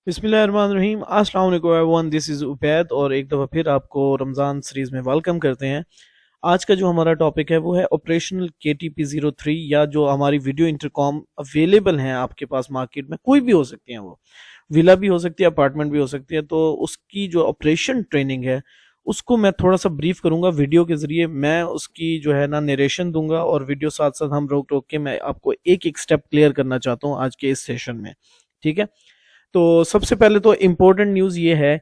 बिस्मिल्लाहिर्रहमानिर्रहीम। अस्सलाम वालेकुम एवरीवन, दिस इज़ उबैद और एक दफ़ा फिर आपको रमज़ान सीरीज़ में वेलकम करते हैं। आज का जो हमारा टॉपिक है वो है ऑपरेशनल KTP03, या जो हमारी वीडियो इंटरकॉम अवेलेबल हैं आपके पास मार्केट में, कोई भी हो सकती हैं, वो विला भी हो सकती है, अपार्टमेंट भी हो सकती है। तो उसकी जो ऑपरेशन ट्रेनिंग है उसको मैं थोड़ा सा ब्रीफ करूंगा वीडियो के ज़रिए। मैं उसकी जो है ना नरेशन दूंगा और वीडियो साथ साथ हम रोक रोक के मैं आपको एक एक स्टेप क्लियर करना चाहता हूँ आज के इस सेशन में। ठीक है, तो सबसे पहले तो इम्पोर्टेंट न्यूज़ ये है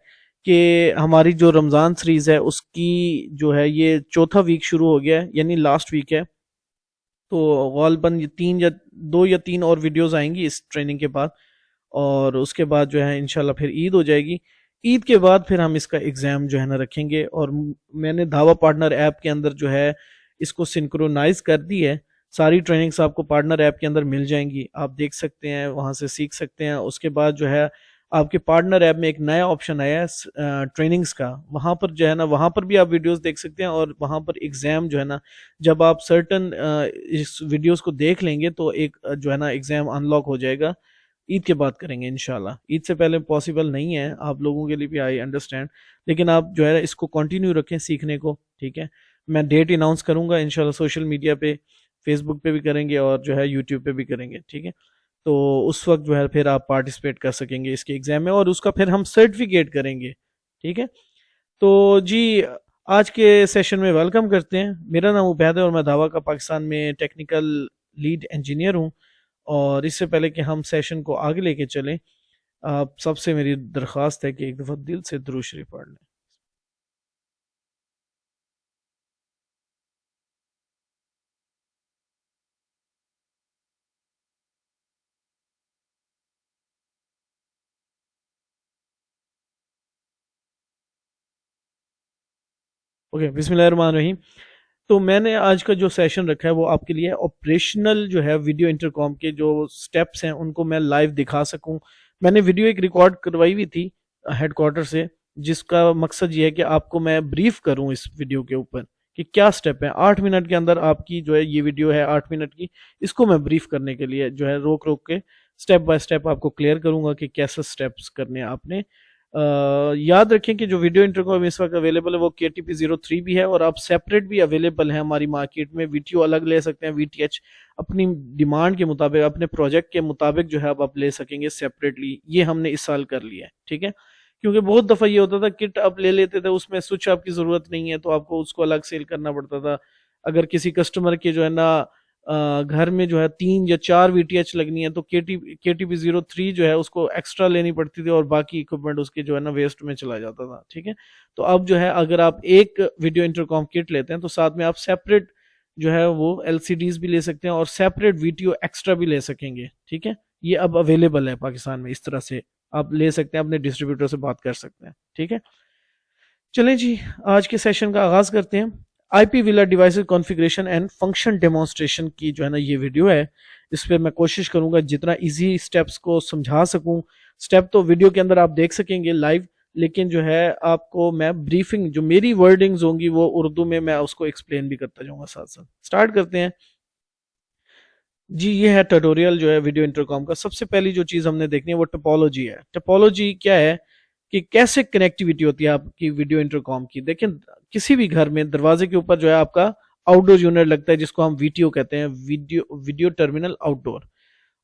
कि हमारी जो रमज़ान सीरीज़ है उसकी जो है ये चौथा वीक शुरू हो गया है, यानी लास्ट वीक है। तो गौलबन ये 2 या 3 और वीडियोस आएंगी इस ट्रेनिंग के बाद, और उसके बाद जो है इंशाल्लाह फिर ईद हो जाएगी। ईद के बाद फिर हम इसका एग्ज़ाम जो है ना रखेंगे, और मैंने धावा पार्टनर ऐप के अंदर जो है इसको सिंक्रोनाइज कर दी है। सारी ट्रेनिंग्स आपको पार्टनर ऐप के अंदर मिल जाएंगी, आप देख सकते हैं, वहाँ से सीख सकते हैं। उसके बाद जो है आपके पार्टनर ऐप में एक नया ऑप्शन आया है ट्रेनिंग्स का, वहाँ पर जो है ना वहाँ पर भी आप वीडियोस देख सकते हैं, और वहाँ पर एग्ज़ाम जो है ना जब आप सर्टन इस वीडियोस को देख लेंगे तो एक जो है ना एग्ज़ाम अनलॉक हो जाएगा। ईद के बाद करेंगे इंशाल्लाह, ईद से पहले पॉसिबल नहीं है आप लोगों के लिए भी, आई अंडरस्टैंड, लेकिन आप जो है इसको कंटिन्यू रखें सीखने को। ठीक है, मैं डेट अनाउंस करूंगा इंशाल्लाह, सोशल मीडिया पे, फेसबुक पे भी करेंगे और जो है यूट्यूब पे भी करेंगे। ठीक है, तो उस वक्त जो है फिर आप पार्टिसिपेट कर सकेंगे इसके एग्जाम में, और उसका फिर हम सर्टिफिकेट करेंगे। ठीक है, तो जी आज के सेशन में वेलकम करते हैं। मेरा नाम उबैद है और मैं दावा का पाकिस्तान में टेक्निकल लीड इंजीनियर हूँ। और इससे पहले कि हम सेशन को आगे लेके चलें, आप सबसे मेरी दरख्वास्त है कि एक दफ़ा दिल से दुरूद शरीफ पढ़ लें। ओके, बिस्मिल्लाहिर्रहमानिर्रहीम। तो मैंने आज का जो सेशन रखा है वो आपके लिए ऑपरेशनल जो है वीडियो इंटरकॉम के जो स्टेप्स हैं उनको मैं लाइव दिखा सकूं। मैंने वीडियो एक रिकॉर्ड करवाई हुई थी हेडक्वार्टर से, जिसका मकसद ये है कि आपको मैं ब्रीफ करूं इस वीडियो के ऊपर कि क्या स्टेप है। 8 मिनट के अंदर आपकी जो है ये वीडियो है 8 मिनट की, इसको मैं ब्रीफ करने के लिए जो है रोक रोक के स्टेप बाय स्टेप आपको क्लियर करूंगा कि कैसे स्टेप्स करने हैं आपने। याद रखें कि जो वीडियो इंटरकॉम इस वक्त अवेलेबल है वो KTP03 भी है, और आप सेपरेट भी अवेलेबल है हमारी मार्केट में। VTO अलग ले सकते हैं, VTH अपनी डिमांड के मुताबिक, अपने प्रोजेक्ट के मुताबिक जो है अब आप ले सकेंगे सेपरेटली। ये हमने इस साल कर लिया है। ठीक है, क्योंकि बहुत दफ़ा ये होता था किट आप ले लेते थे, उसमें स्विच आपकी ज़रूरत नहीं है तो आपको उसको अलग सेल करना पड़ता था। अगर किसी कस्टमर के जो है ना घर में जो है 3 या 4 VTH लगनी है तो KTP03 जो है उसको एक्स्ट्रा लेनी पड़ती थी, और बाकी इक्विपमेंट उसके जो है ना वेस्ट में चला जाता था। ठीक है, तो अब जो है अगर आप एक वीडियो इंटरकॉम किट लेते हैं तो साथ में आप सेपरेट जो है वो LCDs भी ले सकते हैं और सेपरेट VTO एक्स्ट्रा भी ले सकेंगे। ठीक है, ये अब अवेलेबल है पाकिस्तान में, इस तरह से आप ले सकते हैं, अपने डिस्ट्रीब्यूटर से बात कर सकते हैं। ठीक है, चलें जी आज के सेशन का आगाज करते हैं। IP villa devices configuration and function demonstration की जो है ना ये वीडियो है, इस पर मैं कोशिश करूंगा जितना इजी स्टेप्स को समझा सकूं। स्टेप तो वीडियो के अंदर आप देख सकेंगे लाइव, लेकिन जो है आपको मैं ब्रीफिंग, जो मेरी वर्डिंग्स होंगी वो उर्दू में मैं उसको एक्सप्लेन भी करता जाऊंगा साथ साथ। स्टार्ट करते हैं जी। ये है ट्यूटोरियल जो है वीडियो इंटरकॉम का। सबसे पहली जो चीज़ हमने देखनी है वो टोपोलॉजी है। टोपोलॉजी क्या है कि कैसे कनेक्टिविटी होती है आपकी वीडियो इंटरकॉम की। देखें, किसी भी घर में दरवाजे के ऊपर जो है आपका आउटडोर यूनिट लगता है, जिसको हम VTO कहते हैं, वीडियो टर्मिनल आउटडोर।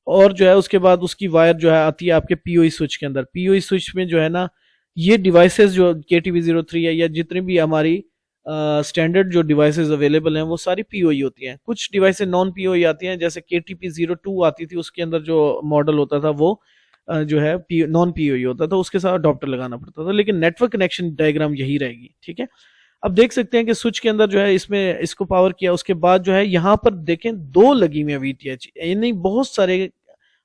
और जो है उसके बाद उसकी वायर जो है आती है आपके POE स्विच के अंदर। POE स्विच में जो है ना ये डिवाइसेस जो KTP03 है, या जितनी भी हमारी स्टैंडर्ड जो डिवाइसेस अवेलेबल हैं वो सारी POE होती हैं। कुछ डिवाइसेस नॉन POE आती हैं, जैसे KTP02 आती थी, उसके अंदर जो मॉडल होता था वो जो है नॉन POE होता था, उसके साथ अडॉप्टर लगाना पड़ता था, लेकिन नेटवर्क कनेक्शन डायग्राम यही रहेगी। ठीक है, अब देख सकते हैं कि स्विच के अंदर जो है इसमें इसको पावर किया, उसके बाद जो है यहाँ पर देखें 2 लगी हुई है VTH। यानी बहुत सारे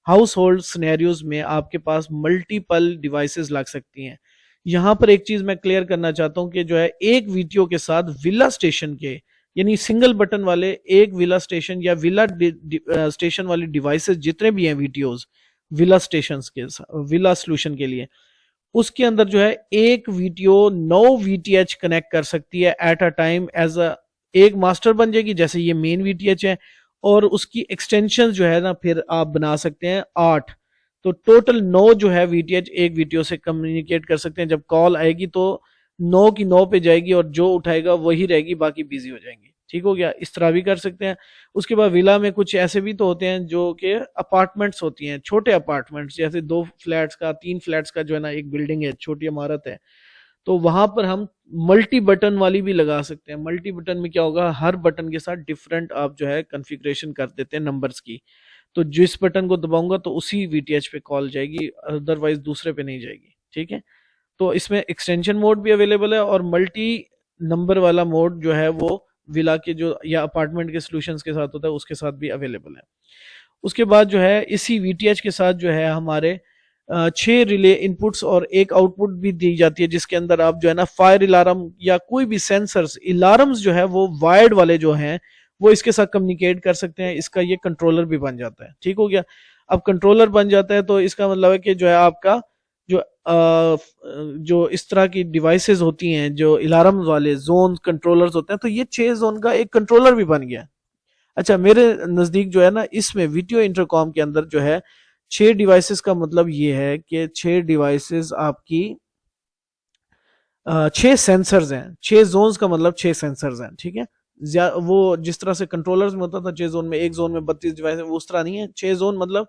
हाउस होल्ड सिनेरियोज में आपके पास मल्टीपल डिवाइसेस लग सकती हैं। यहाँ पर एक चीज मैं क्लियर करना चाहता हूँ कि जो है एक VTO के साथ विला स्टेशन के, यानी सिंगल बटन वाले एक विला स्टेशन या विला स्टेशन वाली डिवाइसेस जितने भी हैं VTOs विला स्टेशन के, विला सोल्यूशन के लिए, उसके अंदर जो है एक VTO 9 VTH कनेक्ट कर सकती है at a time. As a एक मास्टर बन जाएगी, जैसे ये मेन VTH है, और उसकी एक्सटेंशन जो है ना फिर आप बना सकते हैं 8। तो टोटल 9 जो है वीटीएच एक वीटीओ से कम्युनिकेट कर सकते हैं। जब कॉल आएगी तो 9 की 9 पे जाएगी और जो उठाएगा वही रहेगी, बाकी बिजी हो जाएंगे। ठीक हो गया, इस तरह भी कर सकते हैं। उसके बाद विला में कुछ ऐसे भी तो होते हैं जो कि अपार्टमेंट्स होती हैं, छोटे अपार्टमेंट्स, जैसे 2 फ्लैट्स का 3 फ्लैट्स का जो है ना एक बिल्डिंग है, छोटी इमारत है, तो वहां पर हम मल्टी बटन वाली भी लगा सकते हैं। मल्टी बटन में क्या होगा, हर बटन के साथ डिफरेंट आप जो है कॉन्फ़िगरेशन कर देते हैं नंबर्स की, तो जिस बटन को दबाऊंगा तो उसी वीटीएच पे कॉल जाएगी, अदरवाइज दूसरे पे नहीं जाएगी। ठीक है, तो इसमें एक्सटेंशन मोड भी अवेलेबल है और मल्टी नंबर वाला मोड जो है वो विला के जो या अपार्टमेंट के सॉल्यूशंस के साथ होता है उसके साथ भी अवेलेबल है। उसके बाद जो है इसी वीटीएच के साथ जो है हमारे 6 रिले इनपुट्स और एक आउटपुट भी दी जाती है, जिसके अंदर आप जो है ना फायर अलार्म या कोई भी सेंसर्स अलार्म्स जो है वो वायर्ड वाले जो हैं वो इसके साथ कम्युनिकेट कर सकते हैं। इसका ये कंट्रोलर भी बन जाता है। ठीक हो गया, अब कंट्रोलर बन जाता है तो इसका मतलब है कि जो है आपका जो इस तरह की डिवाइसेस होती हैं जो अलार्म वाले जोन कंट्रोलर्स होते हैं, तो ये 6 जोन का एक कंट्रोलर भी बन गया। अच्छा, मेरे नजदीक जो है ना इसमें वीडियो इंटरकॉम के अंदर जो है 6 डिवाइसेस का मतलब ये है कि 6 डिवाइसेस आपकी 6 सेंसर्स हैं। 6 जोन्स का मतलब 6 सेंसर्स हैं। ठीक है, वो जिस तरह से कंट्रोलर्स में होता था 6 जोन में, एक जोन में 32 डिवाइस, वो उस तरह नहीं है। 6 जोन मतलब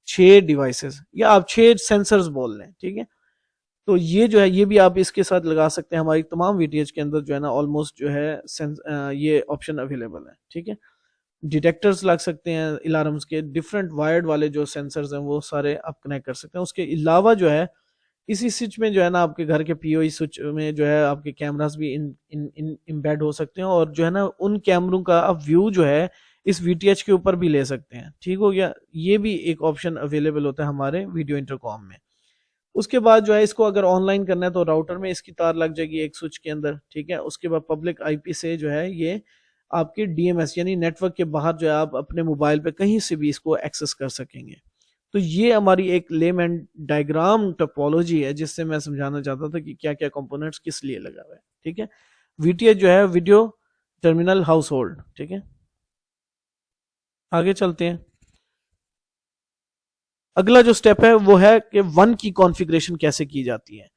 6 डिवाइसेस या आप 6 सेंसर्स बोल लें। ठीक है, तो ये जो है ये भी आप इसके साथ लगा सकते हैं। हमारी तमाम वीटीएच के अंदर जो है ना ऑलमोस्ट जो है ये ऑप्शन अवेलेबल है। ठीक है, डिटेक्टर्स लग सकते हैं अलार्म्स के, डिफरेंट वायर्ड वाले जो सेंसर्स हैं वो सारे आप कनेक्ट कर सकते हैं। उसके अलावा जो है इसी स्विच में जो है ना आपके घर के पीओई स्विच में जो है आपके कैमरास भी इम्बेड हो सकते हैं और जो है ना उन कैमरों का आप व्यू जो है इस वीटीएच के ऊपर भी ले सकते हैं। ठीक हो गया, ये भी एक ऑप्शन अवेलेबल होता है हमारे वीडियो इंटरकॉम में। उसके बाद जो है इसको अगर ऑनलाइन करना है तो राउटर में इसकी तार लग जाएगी एक स्विच के अंदर। ठीक है, उसके बाद पब्लिक आईपी से जो है ये आपके डीएमएस यानी नेटवर्क के बाहर जो है आप अपने मोबाइल पे कहीं से भी इसको एक्सेस कर सकेंगे। तो ये हमारी एक लेमैन डायग्राम टोपोलॉजी है जिससे मैं समझाना चाहता था कि क्या क्या कंपोनेंट्स किस लिए लगा हुआ है। ठीक है, वीटीएच जो है वीडियो टर्मिनल हाउस होल्ड। ठीक है, आगे चलते हैं। अगला जो स्टेप है वो है कि वन की कॉन्फ़िगरेशन कैसे की जाती है।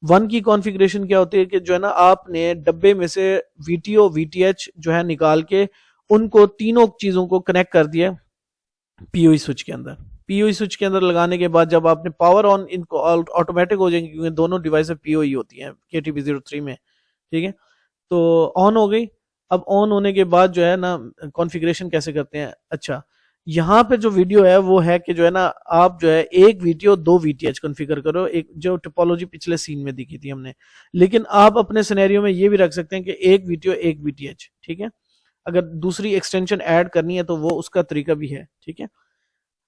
वन की कॉन्फ़िगरेशन क्या होती है कि जो है ना आपने डब्बे में से वीटीओ वीटीएच जो है निकाल के उनको तीनों चीजों को कनेक्ट कर दिया पीओई स्विच के अंदर। पीओई स्विच के अंदर लगाने के बाद जब आपने पावर ऑन, इनको ऑटोमेटिक हो जाएंगे क्योंकि दोनों डिवाइस पीओई होती हैं KTP03 में। ठीक है, तो ऑन हो गई। अब ऑन होने के बाद जो है ना कॉन्फ़िगरेशन कैसे करते हैं। अच्छा, यहाँ पे जो वीडियो है वो है कि जो है ना आप जो है एक वीडियो 2 वीटीएच कॉन्फ़िगर करो, एक जो टोपोलॉजी पिछले सीन में दिखी थी हमने, लेकिन आप अपने सिनेरियो में ये भी रख सकते हैं कि एक वीडियो 1 वीटीएच। ठीक है, अगर दूसरी एक्सटेंशन ऐड करनी है तो वो उसका तरीका भी है। ठीक है,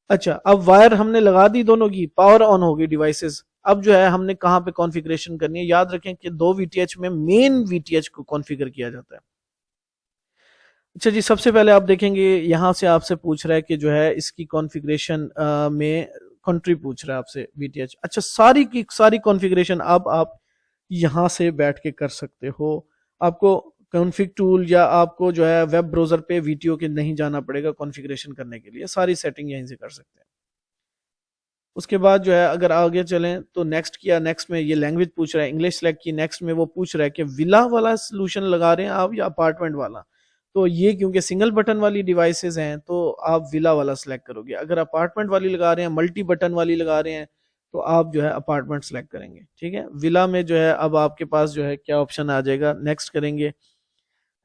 अच्छा, अब वायर हमने लगा दी दोनों की, पावर ऑन हो गई डिवाइसेस। अब जो है हमने कहाँ पे कॉन्फ़िगरेशन करनी है। याद रखें कि 2 वीटीएच में मेन वीटीएच को कॉन्फ़िगर किया जाता है। अच्छा जी, सबसे पहले आप देखेंगे यहाँ से आपसे पूछ रहा है कि जो है इसकी कॉन्फ़िगरेशन में कंट्री पूछ रहा है आपसे वीटीएच। अच्छा, सारी की सारी कॉन्फ़िगरेशन अब आप यहाँ से बैठ के कर सकते हो। आपको कॉन्फ़िग टूल या आपको जो है वेब ब्राउजर पे वीडियो के नहीं जाना पड़ेगा कॉन्फ़िगरेशन करने के लिए, सारी सेटिंग यहीं से कर सकते हैं। उसके बाद जो है अगर आगे चलें तो नेक्स्ट किया, नेक्स्ट में ये लैंग्वेज पूछ रहा है, इंग्लिश सेलेक्ट की। नेक्स्ट में वो पूछ रहा है कि विला वाला सोल्यूशन लगा रहे हैं आप या अपार्टमेंट वाला। तो ये क्योंकि सिंगल बटन वाली डिवाइसेस हैं तो आप विला वाला सिलेक्ट करोगे। अगर अपार्टमेंट वाली लगा रहे हैं, मल्टी बटन वाली लगा रहे हैं, तो आप जो है अपार्टमेंट सेलेक्ट करेंगे। ठीक है, विला में जो है अब आपके पास जो है क्या ऑप्शन आ जाएगा, नेक्स्ट करेंगे।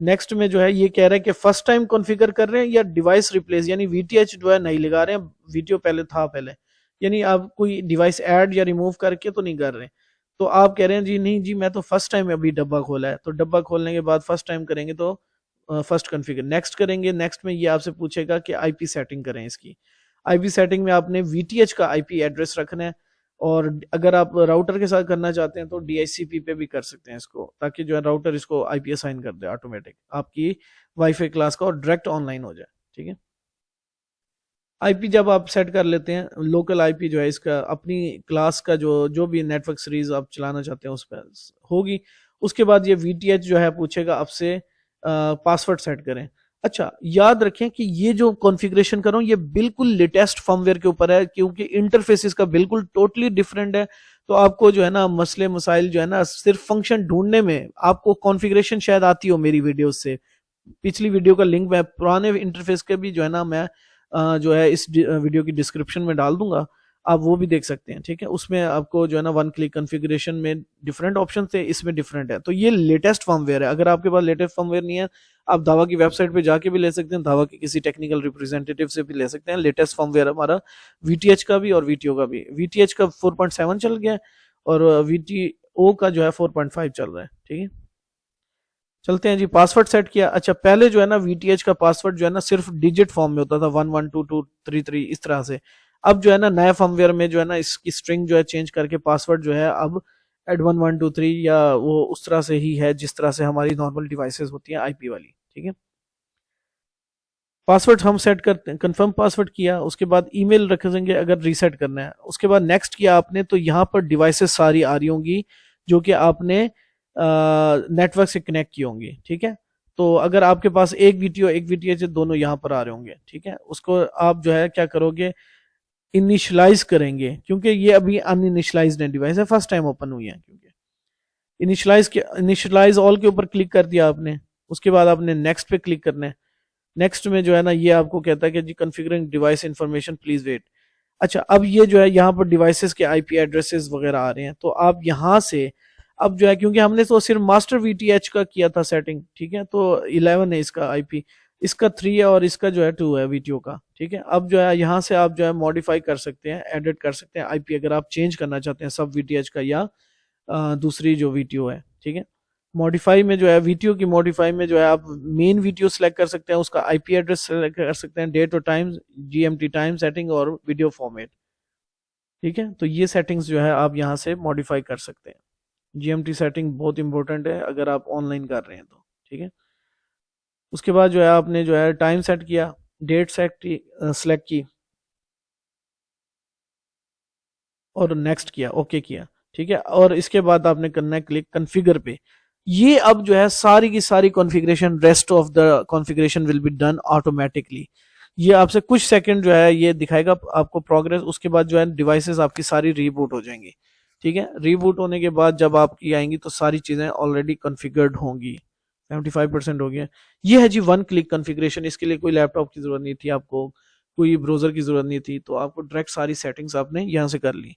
नेक्स्ट में जो है ये कह रहे हैं कि फर्स्ट टाइम कॉन्फ़िगर कर रहे हैं या डिवाइस रिप्लेस, यानी वीटीएच जो है नहीं लगा रहे हैं, वीडियो पहले था पहले, यानी आप कोई डिवाइस ऐड या रिमूव करके तो नहीं कर रहे। तो आप कह रहे हैं जी नहीं जी मैं तो फर्स्ट टाइम अभी डब्बा खोला है, तो डब्बा खोलने के बाद फर्स्ट टाइम करेंगे तो फर्स्ट कॉन्फ़िगर। नेक्स्ट करेंगे, नेक्स्ट में ये आपसे पूछेगा कि आईपी सेटिंग करें इसकी। आईपी सेटिंग में आपने वीटीएच का आईपी एड्रेस रखना है, और अगर आप राउटर के साथ करना चाहते हैं तो DHCP पे भी कर सकते हैं इसको, ताकि जो है राउटर इसको आईपी असाइन कर दे ऑटोमेटिक आपकी वाईफाई क्लास का और डायरेक्ट ऑनलाइन हो जाए। ठीक है, आईपी जब आप सेट कर लेते हैं, लोकल आईपी जो है इसका अपनी क्लास का जो भी नेटवर्क सीरीज आप चलाना चाहते हैं उस पर होगी। उसके बाद ये वीटीएच जो है पूछेगा आपसे पासवर्ड सेट करें। अच्छा, याद रखें कि ये जो कॉन्फ़िगरेशन कर रहा हूं ये बिल्कुल लेटेस्ट फर्मवेयर के ऊपर है, क्योंकि इंटरफेस इसका बिल्कुल टोटली डिफरेंट है। तो आपको जो है ना मसले मसाइल जो है ना सिर्फ फंक्शन ढूंढने में, आपको कॉन्फ़िगरेशन शायद आती हो मेरी वीडियो से, पिछली वीडियो का लिंक मैं पुराने इंटरफेस के भी जो है ना मैं जो है इस वीडियो की डिस्क्रिप्शन में डाल दूंगा, आप वो भी देख सकते हैं। ठीक है, उसमें आपको जो है ना वन क्लिक कॉन्फ़िगरेशन में डिफरेंट ऑप्शन थे, इसमें डिफरेंट है। तो ये लेटेस्ट फर्मवेयर है। अगर आपके पास लेटेस्ट फर्मवेयर नहीं है, आप दावा की वेबसाइट पे जाके भी ले सकते हैं, दावा के किसी टेक्निकल रिप्रेजेंटेटिव से भी ले सकते हैं। लेटेस्ट फर्मवेयर हमारा वीटीएच का भी और वीटीओ का भी। वीटीएच का 4.7 चल गया है और वीटीओ का जो है 4.5 चल रहा है। ठीक है, चलते हैं जी। पासवर्ड सेट किया। अच्छा, पहले जो है ना वीटीएच का पासवर्ड जो है ना सिर्फ डिजिट फॉर्म में होता था, 112233 इस तरह से। अब जो है ना नया फर्मवेयर में जो है ना इसकी स्ट्रिंग जो है चेंज करके पासवर्ड जो है अब एड 1123 या वो उस तरह से ही है जिस तरह से हमारी नॉर्मल डिवाइसेस होती हैं आईपी वाली। ठीक है, पासवर्ड हम सेट करते हैं, कंफर्म पासवर्ड किया, उसके बाद ईमेल रख देंगे अगर रीसेट करना है। उसके बाद नेक्स्ट किया आपने, तो यहाँ पर डिवाइसेस सारी आ रही होंगी जो कि आपने नेटवर्क से कनेक्ट की होंगी। ठीक है, तो अगर आपके पास एक वीटीओ एक वीटीएच दोनों यहाँ पर आ रहे होंगे। ठीक है, उसको आप जो है क्या करोगे, इनिशियलाइज करेंगे, क्योंकि ये अभी अनइनिशियलाइज्ड है, डिवाइस है, फर्स्ट टाइम ओपन हुई है। क्योंकि इनिशियलाइज ऑल के ऊपर क्लिक कर दिया आपने, उसके बाद आपने नेक्स्ट पे क्लिक करना है। नेक्स्ट में जो है ना ये आपको कहता है कि जी configuring device information please wait. अच्छा, अब ये जो है यहाँ पर डिवाइसेस के आईपी एड्रेसेस वगैरह आ रहे हैं, तो आप यहाँ से अब जो है, क्योंकि हमने तो सिर्फ मास्टर वीटीएच का किया था सेटिंग। ठीक है, तो 11 है इसका आईपी, इसका 3 है और इसका जो है 2 है वीटीओ का। ठीक है, अब जो है यहाँ से आप जो है मॉडिफाई कर सकते हैं, एडिट कर सकते हैं आईपी, अगर आप चेंज करना चाहते हैं सब वीटीएच का या दूसरी जो वीटीओ है। ठीक है, मॉडिफाई में जो है वीटीओ की मॉडिफाई में जो है आप मेन वीडियो सेलेक्ट कर सकते हैं, उसका आईपी एड्रेस सेलेक्ट कर सकते हैं, डेट और टाइम, जीएमटी टाइम सेटिंग और वीडियो फॉर्मेट। ठीक है, तो ये सेटिंग्स जो है आप यहाँ से मॉडिफाई कर सकते हैं। जीएमटी सेटिंग बहुत इंपॉर्टेंट है अगर आप ऑनलाइन कर रहे हैं तो। ठीक है, उसके बाद जो है आपने जो है टाइम सेट किया, डेट सेलेक्ट की और नेक्स्ट किया, ओके किया। ठीक है, और इसके बाद आपने करना है क्लिक कॉन्फ़िगर पे। ये अब जो है सारी की सारी configuration, rest of the configuration will be done automatically. ये आपसे कुछ सेकंड जो है ये दिखाएगा आपको प्रोग्रेस। उसके बाद जो है डिवाइसेस आपकी सारी रीबूट हो जाएंगी। ठीक है, रीबूट होने के बाद जब आपकी आएंगी तो सारी चीजें ऑलरेडी कॉन्फ़िगर्ड होंगी, 75% हो गया। ये है जी वन क्लिक कॉन्फ़िगरेशन। इसके लिए कोई लैपटॉप की जरूरत नहीं थी आपको, कोई ब्राउजर की जरूरत नहीं थी, तो आपको डायरेक्ट सारी सेटिंग्स आपने यहाँ से कर ली।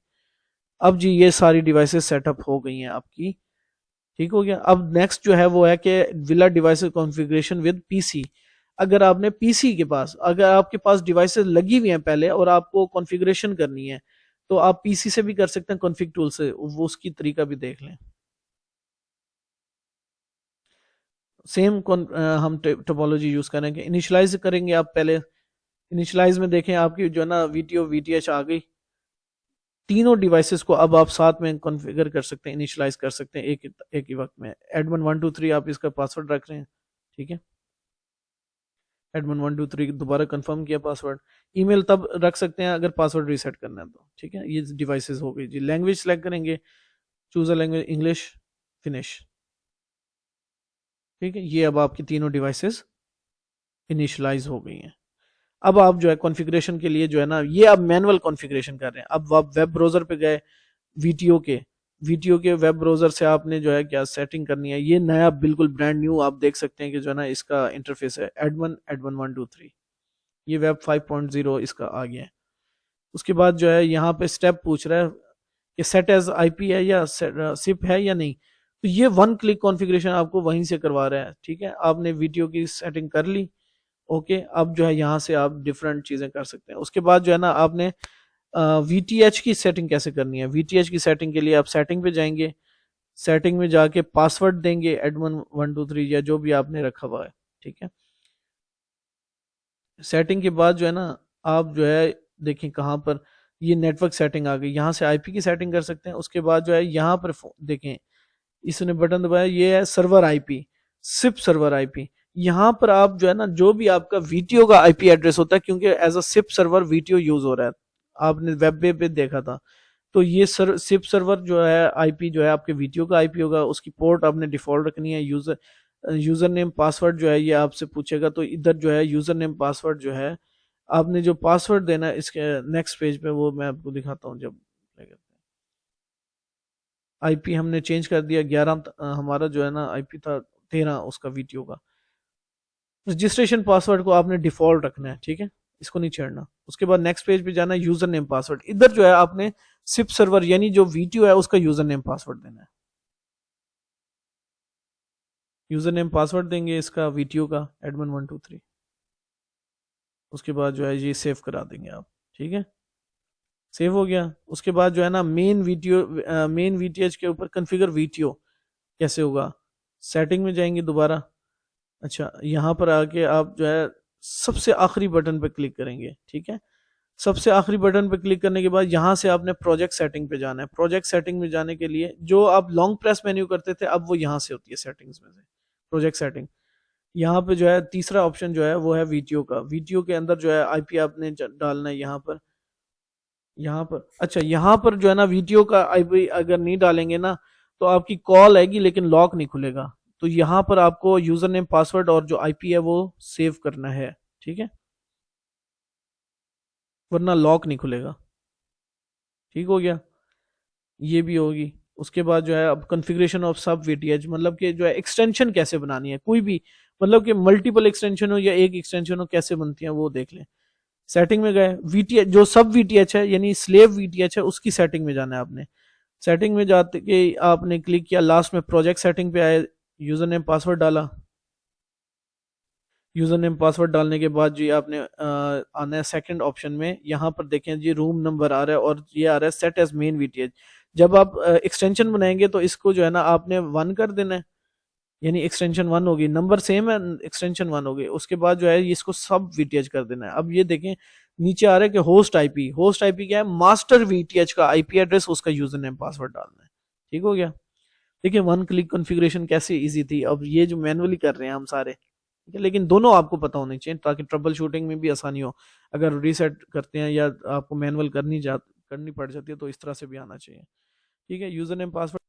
अब जी ये सारी डिवाइसेस सेटअप हो गई हैं आपकी। ठीक हो गया। अब नेक्स्ट जो है वो है कि villa devices configuration with PC. अगर आपने पीसी के पास, अगर आपके पास डिवाइसेस लगी हुई हैं पहले और आपको कॉन्फ़िगरेशन करनी है, तो आप पीसी से भी कर सकते हैं, कॉन्फ़िग टूल से, वो उसकी तरीका भी देख लें। सेम हम टोपोलॉजी यूज करेंगे। इनिशियलाइज करेंगे आप पहले। इनिशियलाइज में देखें आपकी जो है ना वीटीओ वीटीएच आ गई, तीनों डिवाइसेस को अब आप साथ में कॉन्फ़िगर कर सकते हैं, इनिशियलाइज कर सकते हैं एक ही वक्त में। एडमिन 123 आप इसका पासवर्ड रख रहे हैं। ठीक है, एडमिन 123 दोबारा कंफर्म किया पासवर्ड। ईमेल तब रख सकते हैं अगर पासवर्ड रीसेट करना है तो। ठीक है, ये डिवाइसेस हो गई जी। लैंग्वेज सेलेक्ट करेंगे, choose a language, English, finish. ठीक है, ये अब आपकी तीनों डिवाइसेस इनिशियलाइज हो गई हैं। अब आप जो है कॉन्फ़िगरेशन के लिए जो है ना ये अब मैनुअल कॉन्फ़िगरेशन कर रहे हैं। अब आप वेब ब्राउजर पे गए, वीटीओ के वेब ब्राउजर से आपने जो है क्या सेटिंग करनी है। ये नया बिल्कुल ब्रांड न्यू आप देख सकते हैं कि जो है ना इसका इंटरफेस है एडमिन 123। ये वेब 5.0 इसका आ गया है। उसके बाद जो है यहाँ पे स्टेप पूछ रहा है कि सेट एज आईपी है या सिप है या नहीं। तो ये वन क्लिक कॉन्फ़िगरेशन आपको वहीं से करवा रहा है। ठीक है, आपने वीडियो की सेटिंग कर ली, ओके। अब जो है यहाँ से आप डिफरेंट चीजें कर सकते हैं। उसके बाद जो है ना आपने वीटीएच की सेटिंग कैसे करनी है। वीटीएच की सेटिंग के लिए आप सेटिंग पे जाएंगे, सेटिंग में जाके पासवर्ड देंगे एडमिन 123 या जो भी आपने रखा हुआ है। ठीक है, सेटिंग के बाद जो है ना आप जो है देखें कहाँ पर ये नेटवर्क सेटिंग आ गई, यहाँ से आईपी की सेटिंग कर सकते हैं। उसके बाद जो है यहाँ पर देखें इसने बटन दबाया, ये है server IP, SIP server IP. यहाँ पर आप जो है ना जो भी आपका वीटीओ का आईपी एड्रेस होता है, क्योंकि as a SIP server VTO use हो रहा है, आपने वेब पे देखा था, तो ये सिप सर्वर जो है आईपी जो है आपके वीडियो का आईपी होगा। उसकी पोर्ट आपने डिफॉल्ट रखनी है, यूजर यूजर नेम पासवर्ड जो है ये आपसे पूछेगा, तो इधर जो है यूजर नेम पासवर्ड जो है आपने जो पासवर्ड देना है इसके नेक्स्ट पेज पे, वो मैं आपको दिखाता हूँ। जब आईपी हमने चेंज कर दिया 11, हमारा जो है ना आईपी था 13 उसका वीडियो का। रजिस्ट्रेशन पासवर्ड को आपने डिफॉल्ट रखना है, ठीक है, इसको नहीं छेड़ना। उसके बाद नेक्स्ट पेज पे जाना है, यूजर नेम पासवर्ड, इधर जो है आपने सिप सर्वर यानी जो वीडियो है उसका यूजर नेम पासवर्ड देना है। यूजर नेम पासवर्ड देंगे इसका वीडियो का admin123। उसके बाद जो है ये सेव करा देंगे आप, ठीक है, सेव हो गया। उसके बाद जो है ना मेन वीटीएच के ऊपर कॉन्फ़िगर वीडियो कैसे होगा, सेटिंग में जाएंगे दोबारा। अच्छा, यहाँ पर आके आप जो है सबसे आखिरी बटन पे क्लिक करेंगे, ठीक है। सबसे आखिरी बटन पे क्लिक करने के बाद यहाँ से आपने प्रोजेक्ट सेटिंग पे जाना है। प्रोजेक्ट सेटिंग में जाने के लिए जो आप लॉन्ग प्रेस मेन्यू करते थे, अब वो यहाँ से होती है सेटिंग्स में से, प्रोजेक्ट सेटिंग। यहाँ पे जो है तीसरा ऑप्शन जो है वो है वीडियो का। वीडियो के अंदर जो है आईपी आपने डालना है यहाँ पर, यहाँ पर। अच्छा, यहाँ पर जो है ना वीडियो का आईपी अगर नहीं डालेंगे ना तो आपकी कॉल आएगी लेकिन लॉक नहीं खुलेगा। तो यहाँ पर आपको यूजर नेम पासवर्ड और जो आईपी है वो सेव करना है, ठीक है, वरना लॉक नहीं खुलेगा। ठीक हो गया, ये भी होगी। उसके बाद जो है अब कॉन्फ़िगरेशन ऑफ सब वीटीएच, मतलब कि जो है एक्सटेंशन कैसे बनानी है, कोई भी, मतलब कि मल्टीपल एक्सटेंशन हो या एक एक्सटेंशन हो, कैसे बनती है वो देख लें। सेटिंग में गए, वीटीएच जो सब वीटीएच है यानी स्लेव वीटीएच है उसकी सेटिंग में जाना है आपने। सेटिंग में जाते के आपने क्लिक किया, लास्ट में प्रोजेक्ट सेटिंग पे आए, यूजर नेम पासवर्ड डाला। यूजर नेम पासवर्ड डालने के बाद जी आपने आना है सेकंड ऑप्शन में। यहाँ पर देखें जी रूम नंबर आ रहा है और ये आ रहा है सेट एज मेन वीटीएच। जब आप एक्सटेंशन बनाएंगे तो इसको जो है ना आपने 1 कर देना है, यानी एक्सटेंशन 1 होगी, नंबर सेम है, एक्सटेंशन 1 होगी। उसके बाद जो है इसको सब वीटीएच कर देना है। अब ये देखें नीचे आ रहा है कि होस्ट आईपी, होस्ट आईपी क्या है, मास्टर वीटीएच का आईपी एड्रेस, उसका यूजर नेम पासवर्ड डालना है। ठीक हो गया। देखिए 1 क्लिक कॉन्फ़िगरेशन कैसे इजी थी। अब ये जो मैनुअली कर रहे हैं हम सारे, ठीक है, लेकिन दोनों आपको पता होने चाहिए ताकि ट्रबल शूटिंग में भी आसानी हो। अगर रीसेट करते हैं या आपको मैनुअल करनी पड़ जाती है तो इस तरह से भी आना चाहिए। ठीक है, यूजर नेम पासवर्ड